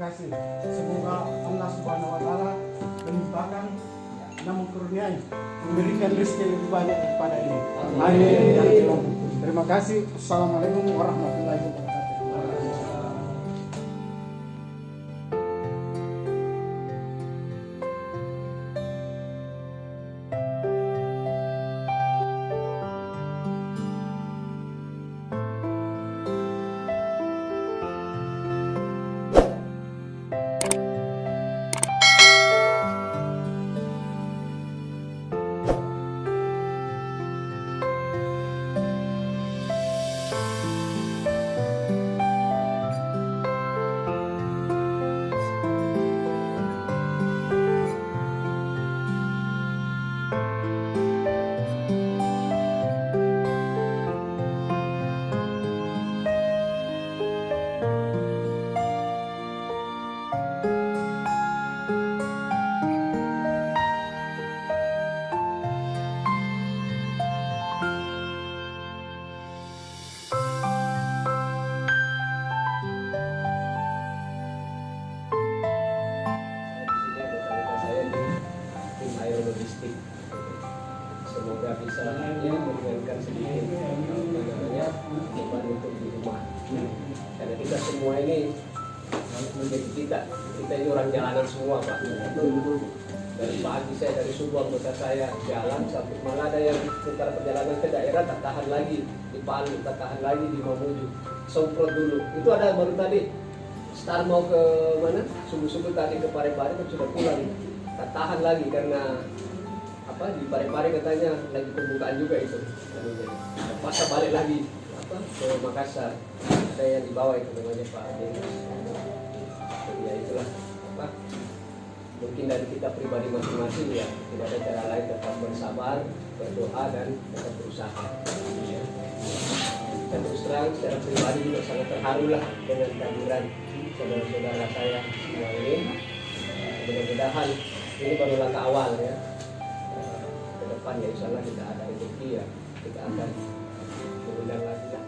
kasih. Semoga Allah Subhanahu wa taala melimpahkan dan mengkurniai, memberikan rezeki lebih banyak daripada ini. Amin. Terima kasih. Assalamualaikum warahmatullahi wabarakatuh. Logistik, semoga bisa meringankan sedikit beban untuk di rumah, karena kita semua ini menjadi kita ini orang jalanan semua, Pak. Dari pagi saya dari subuh anggota saya jalan sampai malah ada yang sekitar perjalanan ke daerah tak tahan lagi di Palu, tak tahan lagi di Mamuju, Somprot dulu. Itu ada baru tadi start mau ke mana subuh-subuh tadi ke Parepare kan sudah pulang, tak tahan lagi karena di Parepare katanya lagi pembukaan juga itu, masa balik lagi ke Makassar, ada yang dibawa itu namanya Pak Denis. Ya itulah mungkin dari kita pribadi masing-masing ya, tidak ada cara lain, tetap bersabar, berdoa dan tetap berusaha. Dan terus terang secara pribadi juga sangat terharu lah dengan kehadiran saudara-saudara saya semua ini. Mudah-mudahan ini baru langkah awal ya. Depan ya insya Allah kita ada rezeki ya, kita akan mengundang lagi lah.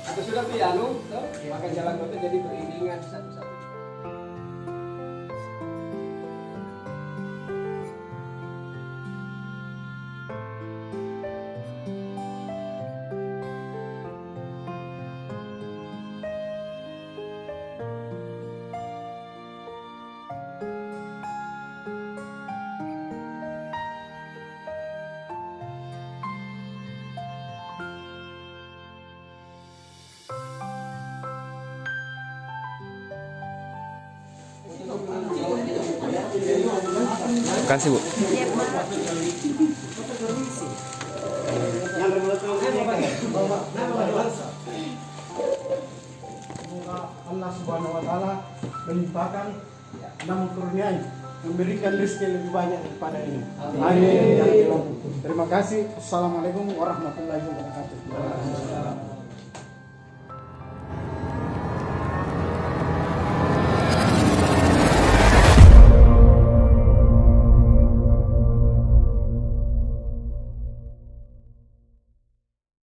Atau sudah piano, makan jalan kota jadi beriringan satu-satu. Terima kasih, Bu. Semoga Allah Subhanahu wa taala melimpahkan dan mengkurniai, memberikan rezeki lebih banyak daripada ini. Amin. Terima kasih. Assalamualaikum warahmatullahi wabarakatuh.